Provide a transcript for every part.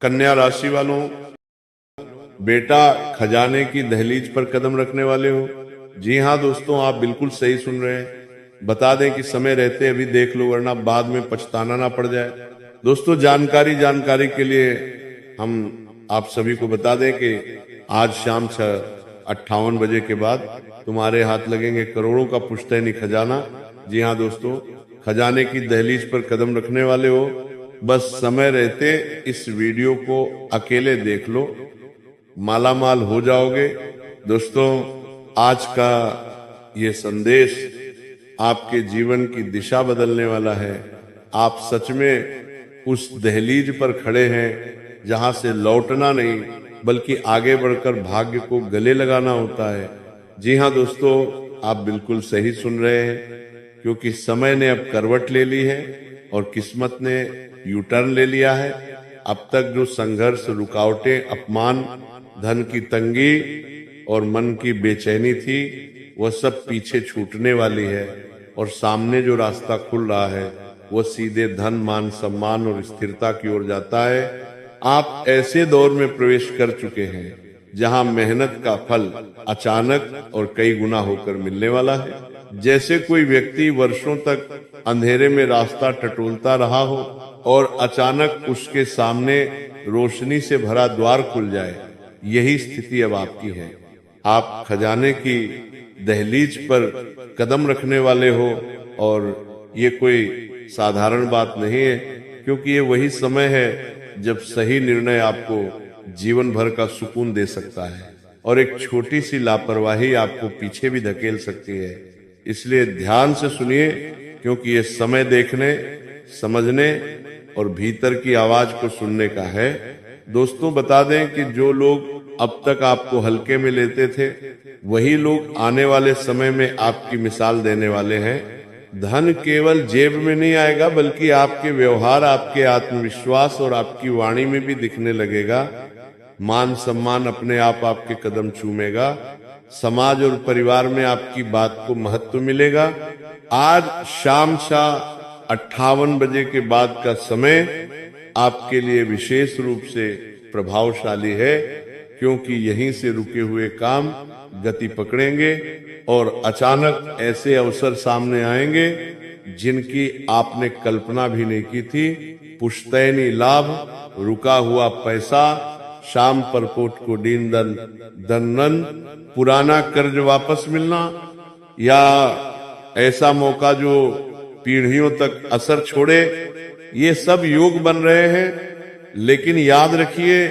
कन्या राशि वालों, बेटा खजाने की दहलीज पर कदम रखने वाले हो। जी हाँ दोस्तों, आप बिल्कुल सही सुन रहे हैं। बता दें कि समय रहते अभी देख लो, वरना बाद में पछताना ना पड़ जाए। दोस्तों, जानकारी के लिए हम आप सभी को बता दें कि आज शाम 6:58 बजे के बाद तुम्हारे हाथ लगेंगे करोड़ों का पुश्तैनी खजाना। जी हाँ दोस्तों, खजाने की दहलीज पर कदम रखने वाले हो। बस समय रहते इस वीडियो को अकेले देख लो, मालामाल हो जाओगे। दोस्तों, आज का ये संदेश आपके जीवन की दिशा बदलने वाला है। आप सच में उस दहलीज पर खड़े हैं जहां से लौटना नहीं, बल्कि आगे बढ़कर भाग्य को गले लगाना होता है। जी हाँ दोस्तों, आप बिल्कुल सही सुन रहे हैं, क्योंकि समय ने अब करवट ले ली है और किस्मत ने यू टर्न ले लिया है। अब तक जो संघर्ष, रुकावटें, अपमान, धन की तंगी और मन की बेचैनी थी, वह सब पीछे छूटने वाली है और सामने जो रास्ता खुल रहा है वह सीधे धन, मान, सम्मान और स्थिरता की ओर जाता है। आप ऐसे दौर में प्रवेश कर चुके हैं जहां मेहनत का फल अचानक और कई गुना होकर मिलने वाला है। जैसे कोई व्यक्ति वर्षों तक अंधेरे में रास्ता टटोलता रहा हो और अचानक उसके सामने रोशनी से भरा द्वार खुल जाए, यही स्थिति अब आपकी है। आप खजाने की दहलीज पर कदम रखने वाले हो और ये कोई साधारण बात नहीं है, क्योंकि ये वही समय है जब सही निर्णय आपको जीवन भर का सुकून दे सकता है और एक छोटी सी लापरवाही आपको पीछे भी धकेल सकती है। इसलिए ध्यान से सुनिए, क्योंकि ये समय देखने, समझने और भीतर की आवाज को सुनने का है। दोस्तों, बता दें कि जो लोग अब तक आपको हल्के में लेते थे, वही लोग आने वाले समय में आपकी मिसाल देने वाले हैं। धन केवल जेब में नहीं आएगा, बल्कि आपके व्यवहार, आपके आत्मविश्वास और आपकी वाणी में भी दिखने लगेगा। मान सम्मान अपने आप आपके कदम चूमेगा। समाज और परिवार में आपकी बात को महत्व मिलेगा। आज शाम 6:58 बजे के बाद का समय आपके लिए विशेष रूप से प्रभावशाली है, क्योंकि यहीं से रुके हुए काम गति पकड़ेंगे और अचानक ऐसे अवसर सामने आएंगे जिनकी आपने कल्पना भी नहीं की थी। पुश्तैनी लाभ, रुका हुआ पैसा, शाम पर कोट को दीन दन, पुराना कर्ज वापस मिलना, या ऐसा मौका जो पीढ़ियों तक असर छोड़े, ये सब योग बन रहे हैं। लेकिन याद रखिए,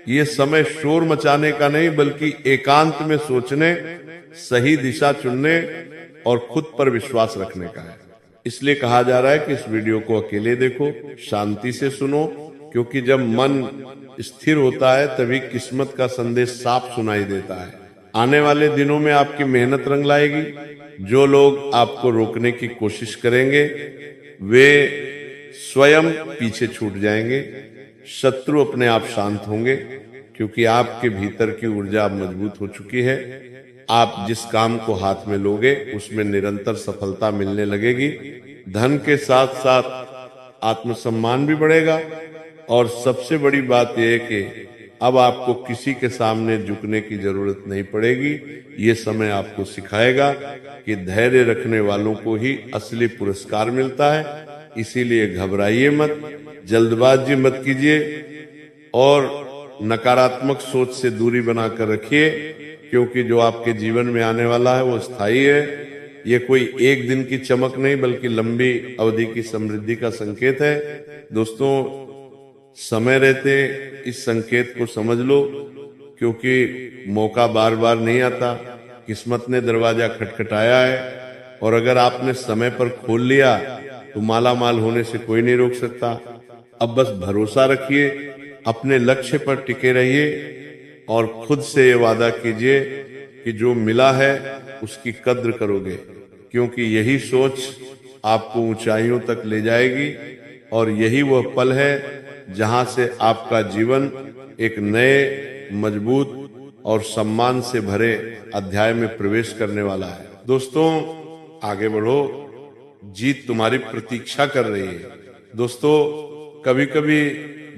ये समय शोर मचाने का नहीं, बल्कि एकांत में सोचने, सही दिशा चुनने और खुद पर विश्वास रखने का है। इसलिए कहा जा रहा है कि इस वीडियो को अकेले देखो, शांति से सुनो, क्योंकि जब मन स्थिर होता है तभी किस्मत का संदेश साफ सुनाई देता है। आने वाले दिनों में आपकी मेहनत रंग लाएगी। जो लोग आपको रोकने की कोशिश करेंगे वे स्वयं पीछे छूट जाएंगे। शत्रु अपने आप शांत होंगे, क्योंकि आपके भीतर की ऊर्जा अब मजबूत हो चुकी है। आप जिस काम को हाथ में लोगे उसमें निरंतर सफलता मिलने लगेगी। धन के साथ साथ आत्मसम्मान भी बढ़ेगा और सबसे बड़ी बात यह है कि अब आपको किसी के सामने झुकने की जरूरत नहीं पड़ेगी। ये समय आपको सिखाएगा कि धैर्य रखने वालों को ही असली पुरस्कार मिलता है। इसीलिए घबराइए मत, जल्दबाजी मत कीजिए और नकारात्मक सोच से दूरी बनाकर रखिए, क्योंकि जो आपके जीवन में आने वाला है वो स्थायी है। ये कोई एक दिन की चमक नहीं, बल्कि लंबी अवधि की समृद्धि का संकेत है। दोस्तों, समय रहते इस संकेत को समझ लो, क्योंकि मौका बार बार नहीं आता। किस्मत ने दरवाजा खटखटाया है और अगर आपने समय पर खोल लिया तो माला माल होने से कोई नहीं रोक सकता। अब बस भरोसा रखिए, अपने लक्ष्य पर टिके रहिए और खुद से ये वादा कीजिए कि जो मिला है उसकी कद्र करोगे, क्योंकि यही सोच आपको ऊंचाइयों तक ले जाएगी और यही वह पल है जहां से आपका जीवन एक नए, मजबूत और सम्मान से भरे अध्याय में प्रवेश करने वाला है। दोस्तों, आगे बढ़ो, जीत तुम्हारी प्रतीक्षा कर रही है। दोस्तों, कभी कभी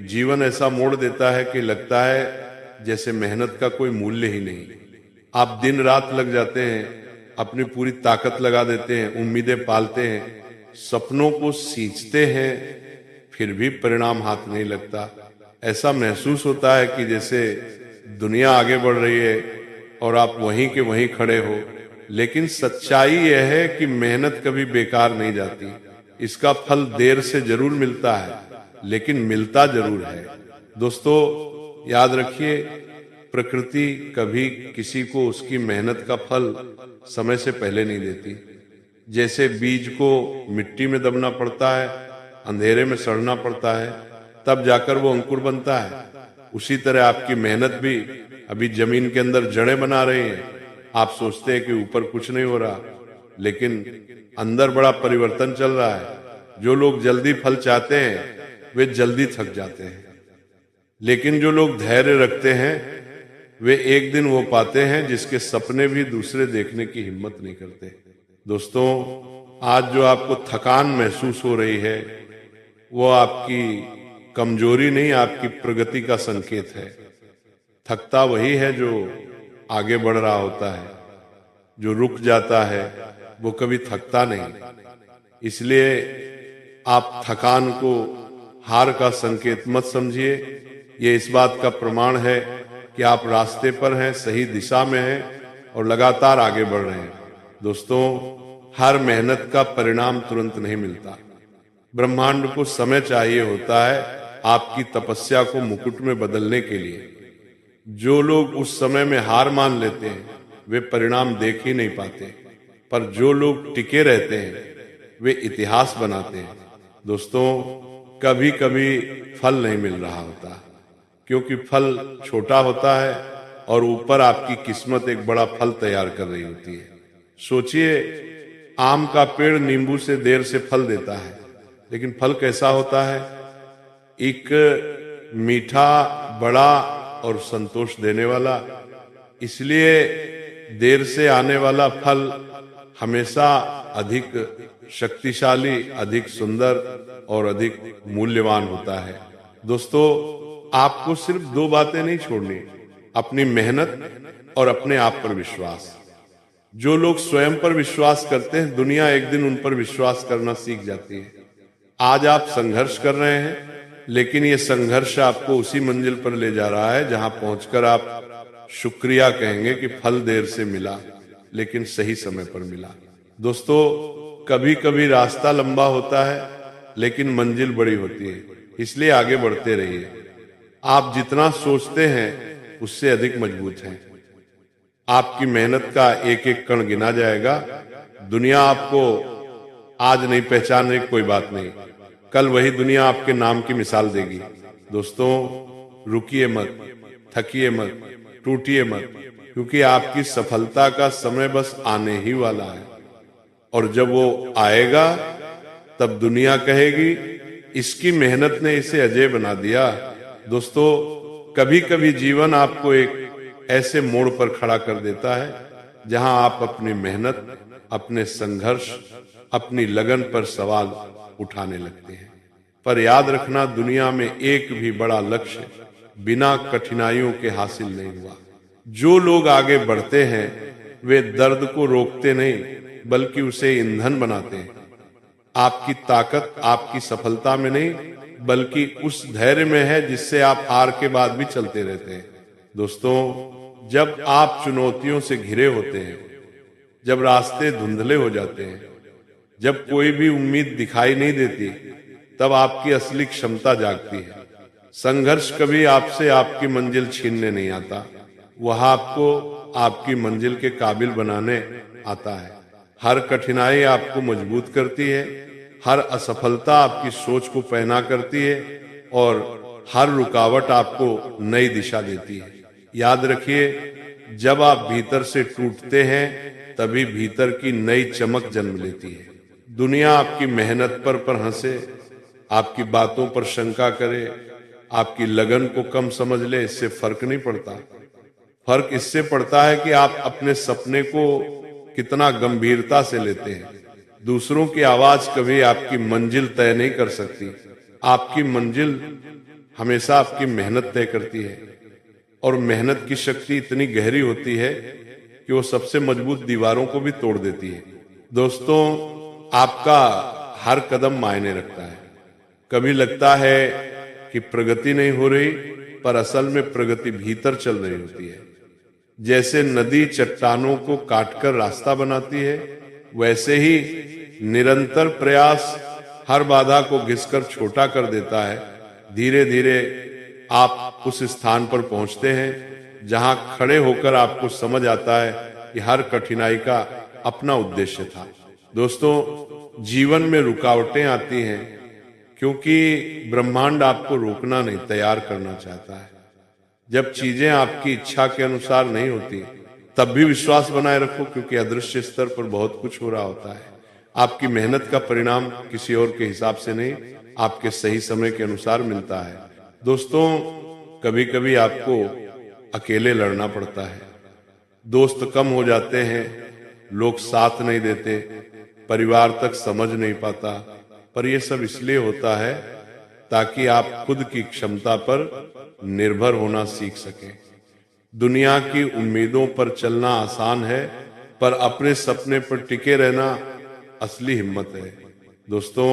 जीवन ऐसा मोड़ देता है कि लगता है जैसे मेहनत का कोई मूल्य ही नहीं। आप दिन रात लग जाते हैं, अपनी पूरी ताकत लगा देते हैं, उम्मीदें पालते हैं, सपनों को सींचते हैं, फिर भी परिणाम हाथ नहीं लगता। ऐसा महसूस होता है कि जैसे दुनिया आगे बढ़ रही है और आप वहीं के वहीं खड़े हो। लेकिन सच्चाई यह है कि मेहनत कभी बेकार नहीं जाती। इसका फल देर से जरूर मिलता है, लेकिन मिलता जरूर है। दोस्तों, याद रखिए, प्रकृति कभी किसी को उसकी मेहनत का फल समय से पहले नहीं देती। जैसे बीज को मिट्टी में दबना पड़ता है, अंधेरे में सड़ना पड़ता है, तब जाकर वो अंकुर बनता है, उसी तरह आपकी मेहनत भी अभी जमीन के अंदर जड़ें बना रही है। आप सोचते हैं कि ऊपर कुछ नहीं हो रहा, लेकिन अंदर बड़ा परिवर्तन चल रहा है। जो लोग जल्दी फल चाहते हैं वे जल्दी थक जाते हैं, लेकिन जो लोग धैर्य रखते हैं वे एक दिन वो पाते हैं जिसके सपने भी दूसरे देखने की हिम्मत नहीं करते। दोस्तों, आज जो आपको थकान महसूस हो रही है वो आपकी कमजोरी नहीं, आपकी प्रगति का संकेत है। थकता वही है जो आगे बढ़ रहा होता है, जो रुक जाता है वो कभी थकता नहीं। इसलिए आप थकान को हार का संकेत मत समझिए। ये इस बात का प्रमाण है कि आप रास्ते पर हैं, सही दिशा में हैं और लगातार आगे बढ़ रहे हैं। दोस्तों, हर मेहनत का परिणाम तुरंत नहीं मिलता। ब्रह्मांड को समय चाहिए होता है आपकी तपस्या को मुकुट में बदलने के लिए। जो लोग उस समय में हार मान लेते हैं वे परिणाम देख ही नहीं पाते, पर जो लोग टिके रहते हैं वे इतिहास बनाते हैं। दोस्तों, कभी कभी फल नहीं मिल रहा होता, क्योंकि फल छोटा होता है और ऊपर आपकी किस्मत एक बड़ा फल तैयार कर रही होती है। सोचिए, आम का पेड़ नींबू से देर से फल देता है, लेकिन फल कैसा होता है? एक मीठा, बड़ा और संतोष देने वाला। इसलिए देर से आने वाला फल हमेशा अधिक शक्तिशाली, अधिक सुंदर और अधिक मूल्यवान होता है। दोस्तों, आपको सिर्फ दो बातें नहीं छोड़नी, अपनी मेहनत और अपने आप पर विश्वास। जो लोग स्वयं पर विश्वास करते हैं, दुनिया एक दिन उन पर विश्वास करना सीख जाती है। आज आप संघर्ष कर रहे हैं, लेकिन ये संघर्ष आपको उसी मंजिल पर ले जा रहा है जहां पहुंचकर आप शुक्रिया कहेंगे कि फल देर से मिला, लेकिन सही समय पर मिला। दोस्तों, कभी कभी रास्ता लंबा होता है, लेकिन मंजिल बड़ी होती है। इसलिए आगे बढ़ते रहिए। आप जितना सोचते हैं उससे अधिक मजबूत हैं। आपकी मेहनत का एक एक कण गिना जाएगा। दुनिया आपको आज नहीं पहचाने, कोई बात नहीं, कल वही दुनिया आपके नाम की मिसाल देगी। दोस्तों, रुकिए मत, थकिए मत, टूटिए मत, क्योंकि आपकी सफलता का समय बस आने ही वाला है। और जब वो आएगा तब दुनिया कहेगी इसकी मेहनत ने इसे अजय बना दिया। दोस्तों, कभी कभी जीवन आपको एक ऐसे मोड़ पर खड़ा कर देता है जहां आप अपनी मेहनत, अपने संघर्ष, अपनी लगन पर सवाल उठाने लगते हैं। पर याद रखना, दुनिया में एक भी बड़ा लक्ष्य बिना कठिनाइयों के हासिल नहीं हुआ। जो लोग आगे बढ़ते हैं वे दर्द को रोकते नहीं, बल्कि उसे ईंधन बनाते हैं। आपकी ताकत आपकी सफलता में नहीं, बल्कि उस धैर्य में है जिससे आप हार के बाद भी चलते रहते हैं। दोस्तों, जब आप चुनौतियों से घिरे होते हैं, जब रास्ते धुंधले हो जाते हैं, जब कोई भी उम्मीद दिखाई नहीं देती, तब आपकी असली क्षमता जागती है। संघर्ष कभी आपसे आपकी मंजिल छीनने नहीं आता, वह आपको आपकी मंजिल के काबिल बनाने आता है। हर कठिनाई आपको मजबूत करती है, हर असफलता आपकी सोच को पहना करती है और हर रुकावट आपको नई दिशा देती है। याद रखिए, जब आप भीतर से टूटते हैं तभी भीतर की नई चमक जन्म लेती है। दुनिया आपकी मेहनत पर हंसे, आपकी बातों पर शंका करे, आपकी लगन को कम समझ ले, इससे फर्क नहीं पड़ता। फर्क इससे पड़ता है कि आप अपने सपने को कितना गंभीरता से लेते हैं। दूसरों की आवाज कभी आपकी मंजिल तय नहीं कर सकती। आपकी मंजिल हमेशा आपकी मेहनत तय करती है, और मेहनत की शक्ति इतनी गहरी होती है कि वो सबसे मजबूत दीवारों को भी तोड़ देती है। दोस्तों, आपका हर कदम मायने रखता है। कभी लगता है कि प्रगति नहीं हो रही, पर असल में प्रगति भीतर चल रही होती है। जैसे नदी चट्टानों को काटकर रास्ता बनाती है, वैसे ही निरंतर प्रयास हर बाधा को घिसकर छोटा कर देता है। धीरे धीरे आप उस स्थान पर पहुंचते हैं जहां खड़े होकर आपको समझ आता है कि हर कठिनाई का अपना उद्देश्य था। दोस्तों, जीवन में रुकावटें आती हैं क्योंकि ब्रह्मांड आपको रोकना नहीं, तैयार करना चाहता है। जब चीजें आपकी इच्छा के अनुसार नहीं होती, तब भी विश्वास बनाए रखो, क्योंकि अदृश्य स्तर पर बहुत कुछ हो रहा होता है। आपकी मेहनत का परिणाम किसी और के हिसाब से नहीं, आपके सही समय के अनुसार मिलता है। दोस्तों, कभी कभी आपको अकेले लड़ना पड़ता है। दोस्त कम हो जाते हैं, लोग साथ नहीं देते, परिवार तक समझ नहीं पाता, पर यह सब इसलिए होता है ताकि आप खुद की क्षमता पर निर्भर होना सीख सकें। दुनिया की उम्मीदों पर चलना आसान है, पर अपने सपने पर टिके रहना असली हिम्मत है। दोस्तों,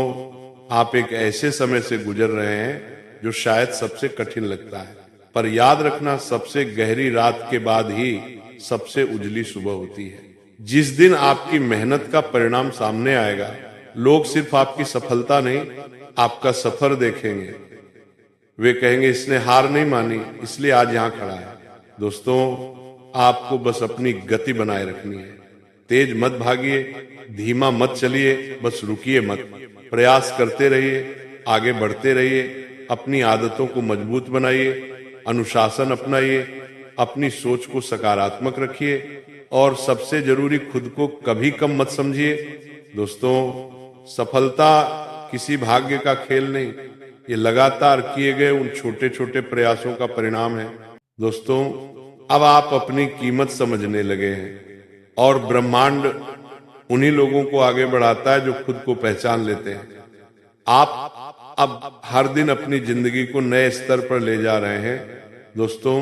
आप एक ऐसे समय से गुजर रहे हैं जो शायद सबसे कठिन लगता है, पर याद रखना, सबसे गहरी रात के बाद ही सबसे उजली सुबह होती है। जिस दिन आपकी मेहनत का परिणाम सामने आएगा, लोग सिर्फ आपकी सफलता नहीं, आपका सफर देखेंगे। वे कहेंगे, इसने हार नहीं मानी, इसलिए आज यहां खड़ा है। दोस्तों, आपको बस अपनी गति बनाए रखनी है। तेज मत भागिए, धीमा मत चलिए, बस रुकिए मत। प्रयास करते रहिए, आगे बढ़ते रहिए, अपनी आदतों को मजबूत बनाइए, अनुशासन अपनाइए, अपनी सोच को सकारात्मक रखिए, और सबसे जरूरी, खुद को कभी कम मत समझिए। दोस्तों, सफलता किसी भाग्य का खेल नहीं, ये लगातार किए गए उन छोटे छोटे प्रयासों का परिणाम है। दोस्तों, अब आप अपनी कीमत समझने लगे हैं, और ब्रह्मांड उन्हीं लोगों को आगे बढ़ाता है जो खुद को पहचान लेते हैं। आप अब हर दिन अपनी जिंदगी को नए स्तर पर ले जा रहे हैं। दोस्तों,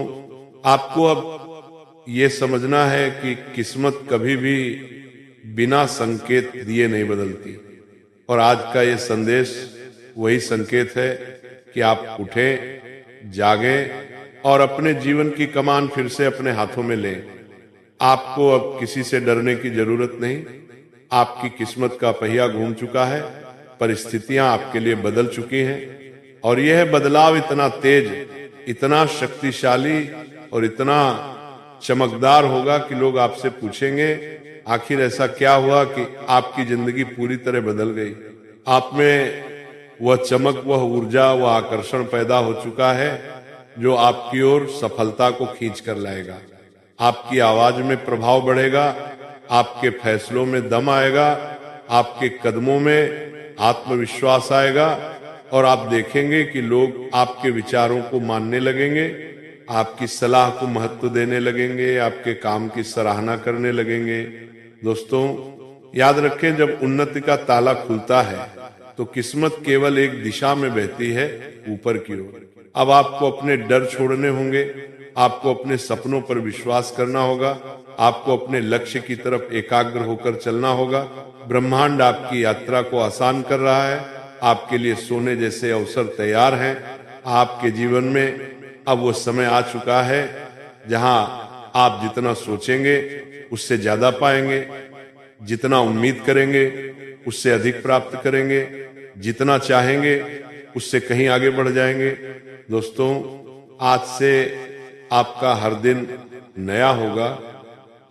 आपको अब ये समझना है कि किस्मत कभी भी बिना संकेत दिए नहीं बदलती, और आज का ये संदेश वही संकेत है कि आप उठें, जागें और अपने जीवन की कमान फिर से अपने हाथों में लें। आपको अब किसी से डरने की जरूरत नहीं। आपकी किस्मत का पहिया घूम चुका है, परिस्थितियां आपके लिए बदल चुकी हैं, और यह बदलाव इतना तेज, इतना शक्तिशाली और इतना चमकदार होगा कि लोग आपसे पूछेंगे, आखिर ऐसा क्या हुआ कि आपकी जिंदगी पूरी तरह बदल गई। आप में वह चमक, वह ऊर्जा, वह आकर्षण पैदा हो चुका है जो आपकी ओर सफलता को खींच कर लाएगा। आपकी आवाज में प्रभाव बढ़ेगा, आपके फैसलों में दम आएगा, आपके कदमों में आत्मविश्वास आएगा, और आप देखेंगे कि लोग आपके विचारों को मानने लगेंगे, आपकी सलाह को महत्व देने लगेंगे, आपके काम की सराहना करने लगेंगे। दोस्तों, याद रखें, जब उन्नति का ताला खुलता है तो किस्मत केवल एक दिशा में बहती है, ऊपर की ओर। अब आपको अपने डर छोड़ने होंगे, आपको अपने सपनों पर विश्वास करना होगा, आपको अपने लक्ष्य की तरफ एकाग्र होकर चलना होगा। ब्रह्मांड आपकी यात्रा को आसान कर रहा है, आपके लिए सोने जैसे अवसर तैयार हैं। आपके जीवन में अब वो समय आ चुका है जहां आप जितना सोचेंगे उससे ज्यादा पाएंगे, जितना उम्मीद करेंगे उससे अधिक प्राप्त करेंगे, जितना चाहेंगे उससे कहीं आगे बढ़ जाएंगे। दोस्तों, आज से आपका हर दिन नया होगा,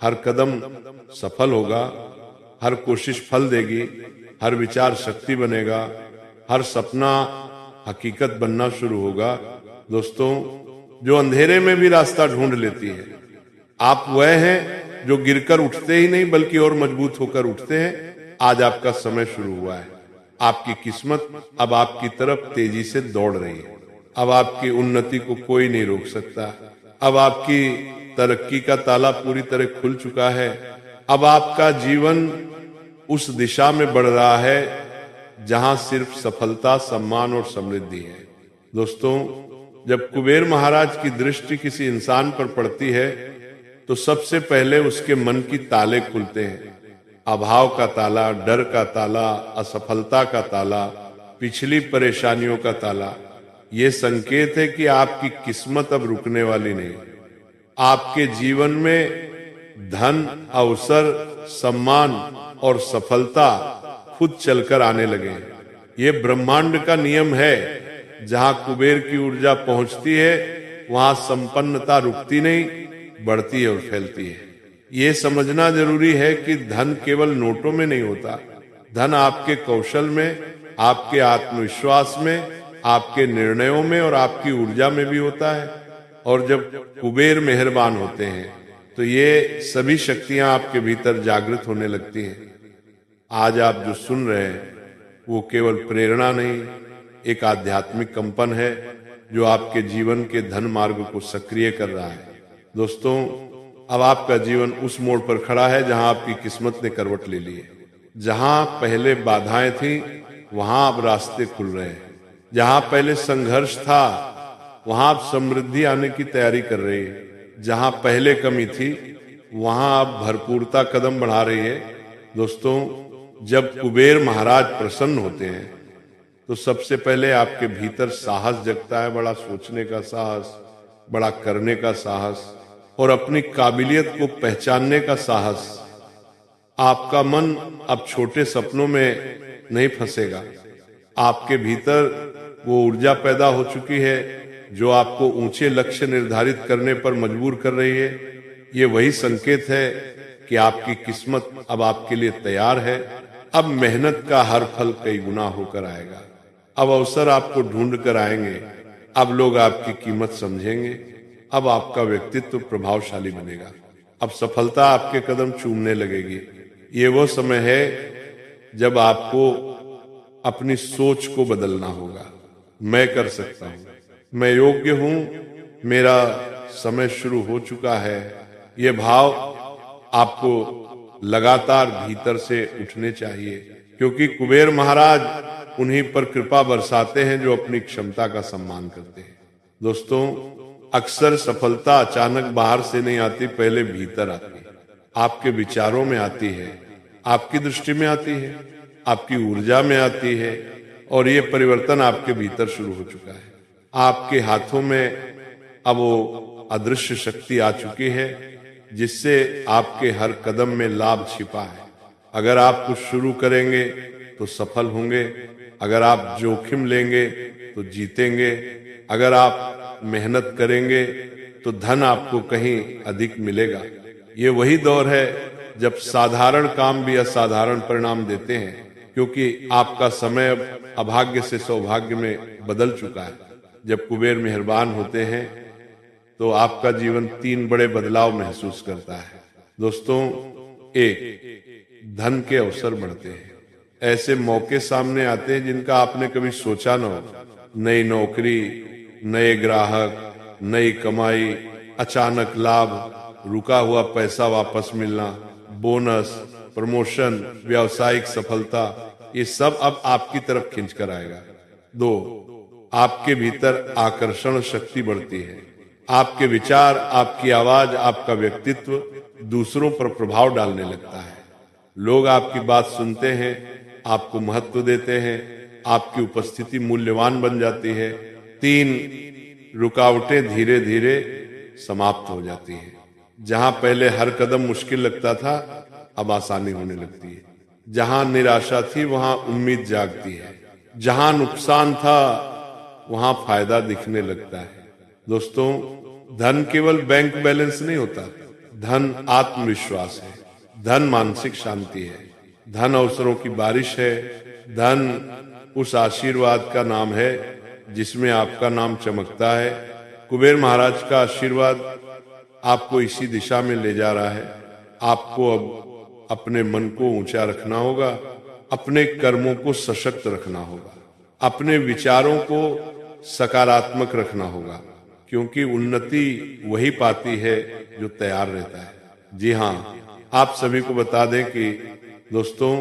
हर कदम सफल होगा, हर कोशिश फल देगी, हर विचार शक्ति बनेगा, हर सपना हकीकत बनना शुरू होगा। दोस्तों, जो अंधेरे में भी रास्ता ढूंढ लेती है, आप वह हैं जो गिरकर उठते ही नहीं बल्कि और मजबूत होकर उठते हैं। आज आपका समय शुरू हुआ है। आपकी किस्मत अब आपकी तरफ तेजी से दौड़ रही है। अब आपकी उन्नति को कोई नहीं रोक सकता। अब आपकी तरक्की का ताला पूरी तरह खुल चुका है। अब आपका जीवन उस दिशा में बढ़ रहा है जहां सिर्फ सफलता, सम्मान और समृद्धि है। दोस्तों, जब कुबेर महाराज की दृष्टि किसी इंसान पर पड़ती है तो सबसे पहले उसके मन की ताले खुलते हैं। अभाव का ताला, डर का ताला, असफलता का ताला, पिछली परेशानियों का ताला। ये संकेत है कि आपकी किस्मत अब रुकने वाली नहीं। आपके जीवन में धन, अवसर, सम्मान और सफलता खुद चलकर आने लगे। ये ब्रह्मांड का नियम है। जहां कुबेर की ऊर्जा पहुंचती है वहां संपन्नता रुकती नहीं, बढ़ती है और फैलती है। ये समझना जरूरी है कि धन केवल नोटों में नहीं होता। धन आपके कौशल में, आपके आत्मविश्वास में, आपके निर्णयों में और आपकी ऊर्जा में भी होता है। और जब कुबेर मेहरबान होते हैं तो ये सभी शक्तियां आपके भीतर जागृत होने लगती हैं। आज आप जो सुन रहे हैं वो केवल प्रेरणा नहीं, एक आध्यात्मिक कंपन है जो आपके जीवन के धन मार्ग को सक्रिय कर रहा है। दोस्तों, अब आपका जीवन उस मोड़ पर खड़ा है जहां आपकी किस्मत ने करवट ले ली है। जहां पहले बाधाएं थी वहां अब रास्ते खुल रहे हैं। जहां पहले संघर्ष था वहां अब समृद्धि आने की तैयारी कर रही है। जहां पहले कमी थी वहां अब भरपूरता कदम बढ़ा रही है। दोस्तों, जब कुबेर महाराज प्रसन्न होते हैं तो सबसे पहले आपके भीतर साहस जगता है, बड़ा सोचने का साहस, बड़ा करने का साहस और अपनी काबिलियत को पहचानने का साहस। आपका मन अब छोटे सपनों में नहीं फंसेगा। आपके भीतर वो ऊर्जा पैदा हो चुकी है जो आपको ऊंचे लक्ष्य निर्धारित करने पर मजबूर कर रही है। ये वही संकेत है कि आपकी किस्मत अब आपके लिए तैयार है। अब मेहनत का हर फल कई गुना होकर आएगा। अब अवसर आपको ढूंढ कर आएंगे। अब लोग आपकी कीमत समझेंगे। अब आपका व्यक्तित्व प्रभावशाली बनेगा। अब सफलता आपके कदम चूमने लगेगी। ये वो समय है जब आपको अपनी सोच को बदलना होगा। मैं कर सकता हूं, मैं योग्य हूं, मेरा समय शुरू हो चुका है। ये भाव आपको लगातार भीतर से उठने चाहिए, क्योंकि कुबेर महाराज उन्हीं पर कृपा बरसाते हैं जो अपनी क्षमता का सम्मान करते हैं। दोस्तों, अक्सर सफलता अचानक बाहर से नहीं आती, पहले भीतर आती है। आपके विचारों में आती है, आपकी दृष्टि में आती है, आपकी ऊर्जा में आती है और ये परिवर्तन आपके भीतर शुरू हो चुका है। आपके हाथों में अब वो अदृश्य शक्ति आ चुकी है जिससे आपके हर कदम में लाभ छिपा है। अगर आप कुछ शुरू करेंगे तो सफल होंगे। अगर आप जोखिम लेंगे तो जीतेंगे। अगर आप मेहनत करेंगे तो धन आपको कहीं अधिक मिलेगा। ये वही दौर है जब साधारण काम भी असाधारण परिणाम देते हैं, क्योंकि आपका समय अब अभाग्य से सौभाग्य में बदल चुका है। जब कुबेर मेहरबान होते हैं तो आपका जीवन 3 बड़े बदलाव महसूस करता है। दोस्तों, 1, धन के अवसर बढ़ते हैं। ऐसे मौके सामने आते हैं जिनका आपने कभी सोचा न हो। नई नौकरी, नए ग्राहक, नई कमाई, अचानक लाभ, रुका हुआ पैसा वापस मिलना, बोनस, प्रमोशन, व्यावसायिक सफलता, ये सब अब आपकी तरफ खींच कर आएगा। 2, आपके भीतर आकर्षण शक्ति बढ़ती है। आपके विचार, आपकी आवाज, आपका व्यक्तित्व दूसरों पर प्रभाव डालने लगता है। लोग आपकी बात सुनते हैं, आपको महत्व देते हैं, आपकी उपस्थिति मूल्यवान बन जाती है। 3, रुकावटें धीरे धीरे समाप्त हो जाती हैं। जहां पहले हर कदम मुश्किल लगता था, अब आसानी होने लगती है। जहां निराशा थी वहां उम्मीद जागती है। जहां नुकसान था वहां फायदा दिखने लगता है। दोस्तों, धन केवल बैंक बैलेंस नहीं होता। धन आत्मविश्वास है, धन मानसिक शांति है, धन अवसरों की बारिश है, धन उस आशीर्वाद का नाम है जिसमें आपका नाम चमकता है। कुबेर महाराज का आशीर्वाद आपको इसी दिशा में ले जा रहा है। आपको अब अपने मन को ऊंचा रखना होगा, अपने कर्मों को सशक्त रखना होगा, अपने विचारों को सकारात्मक रखना होगा, क्योंकि उन्नति वही पाती है जो तैयार रहता है। जी हाँ, आप सभी को बता दें कि दोस्तों,